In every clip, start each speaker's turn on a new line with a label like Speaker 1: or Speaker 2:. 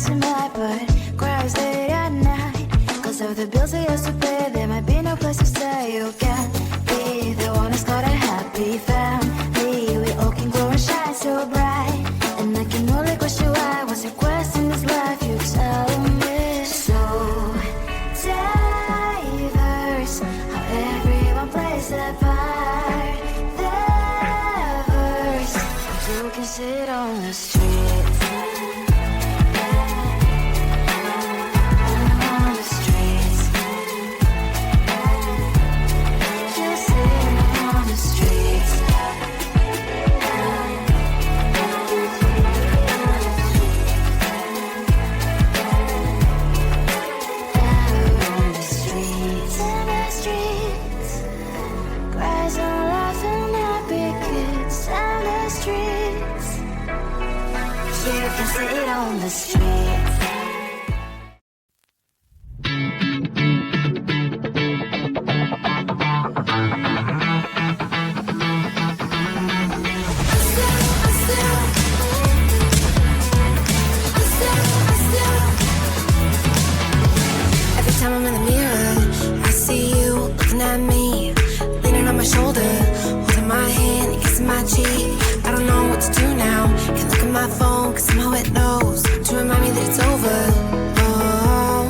Speaker 1: missing my butt. Cries late at night. Cause of the bills I used to pay, there might be no place to stay. You can't be the one who's got a happy family. We all can grow and shine so bright. And I can only question why. What's your quest in this life? You tell me. So diverse, how everyone plays their part. Their verse, you can sit on the street. Sit on the streets.
Speaker 2: Every time I'm in the mirror, I see you looking at me, leaning on my shoulder, holding my hand, kissing my cheek. I don't know what to do now. Can't look at my phone, cause somehow it knows to remind me that it's over. Oh,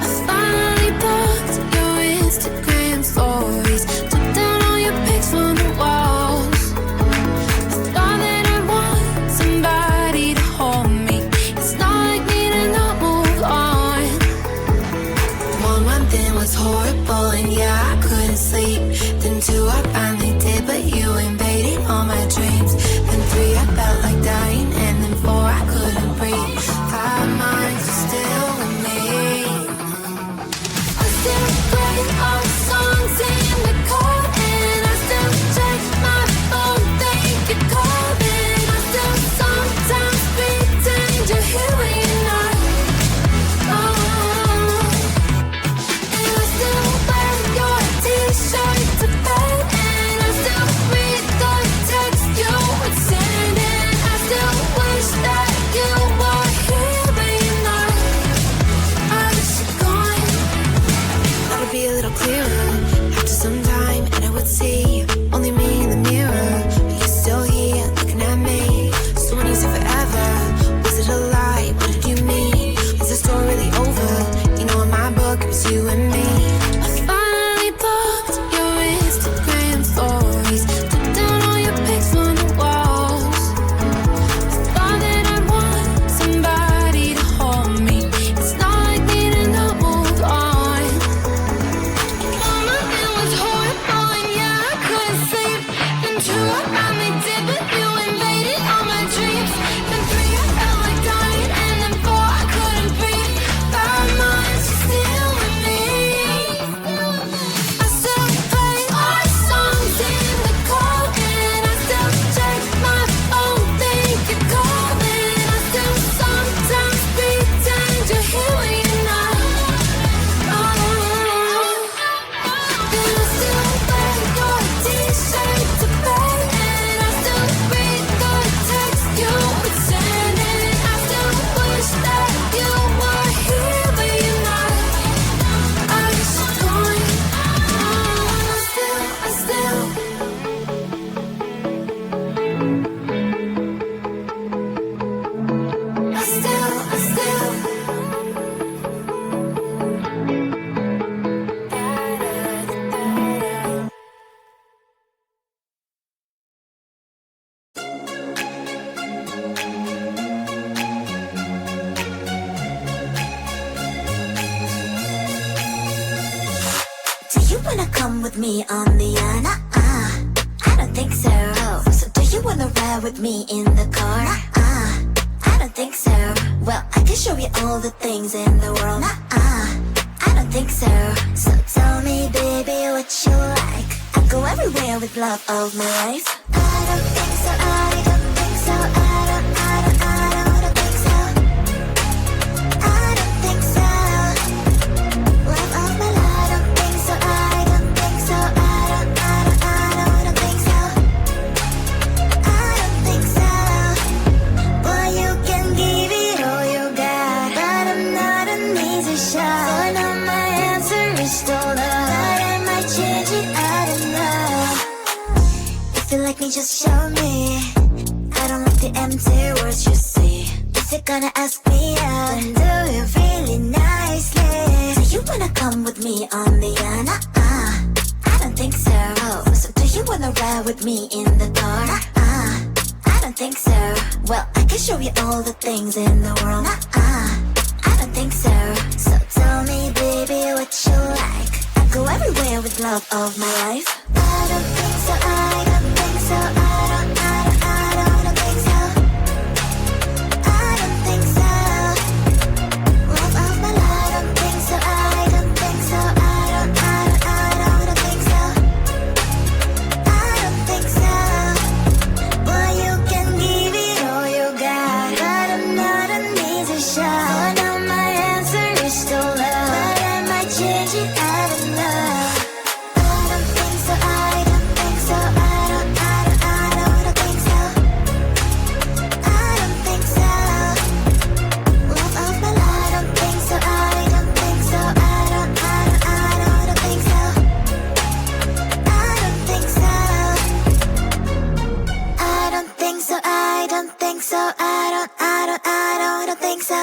Speaker 2: I finally blocked your Instagram stories, took down all your pics from the walls. I thought that I want somebody to hold me. It's not like me to not move on. 1 month in was horrible, and yeah, I couldn't sleep. Then 2, I finally did, but you invaded all my dreams. Then 3, I felt like dying, and then 4, I couldn't breathe. 5 months are still with me. I still play our songs in the car, and I still check my phone, think you're calling. I still sometimes pretend you're here when you're not. Oh, and I still wear your t-shirt to bed, and I still read the text you would send, and I still wish that you were here but you're not. I wish you're gone. Thought it'd be a little clearer after some time, and I would see only me in the mirror, but you're still here looking at me. So when you said forever, was it a lie? What did you mean? Was the story really over? You know, in my book it was you and me. I finally blocked your Instagram stories, took down all your pics on the walls. I thought that I want somebody to hold me. It's not like me to not move on. Mama, it was horrible, and yeah, I couldn't sleep. Then 2, I finally did, but you invaded all my dreams. Then 3, I felt like dying, and then 4, I couldn't breathe. 5 months, you're still with me. I still play our songs in the car, and I still check my phone, think you're calling. I still sometimes pretend you're here when you're not. Oh, and I still wear your t-shirt to bed, and I still read the text you would send, and I still wish that you were here but you're not. I wish you're gone. I still
Speaker 3: Do you wanna come with me on the yacht? I don't think so. So do you wanna ride with me in the car? I don't think so. Well, I can show you all the things in the world. I don't think so. So tell me, baby, what you like. I go everywhere with love of my life. I don't think so. I don't think so. I don't think so. I don't think so. Love of my life. I don't think so. I don't think so. I don't think so. I don't think so. Boy, you can give it all you just show me. I don't like the empty words you see. Is it gonna ask me out and do it really nicely? Do you wanna come with me on the I don't think so. So do you wanna ride with me in the car? I don't think so. Well, I can show you all the things in the world. I don't think so. So tell me, baby, what you like. I go everywhere with love of my life. I don't think so. I don't think so. I don't think so. I don't think so. Love of my life. I don't think so. I don't think so. I don't think so. I don't think so. Well, you can give it all you got, but I'm not an easy shot. For now my answer is still love, but I might change it. I don't know. I don't think so. I don't think so. I don't think so. I don't think so. Love of my life. I don't think so. I don't think so. I don't think so. I don't think so. I don't think so. I don't think so. I don't think so.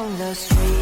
Speaker 1: on the street.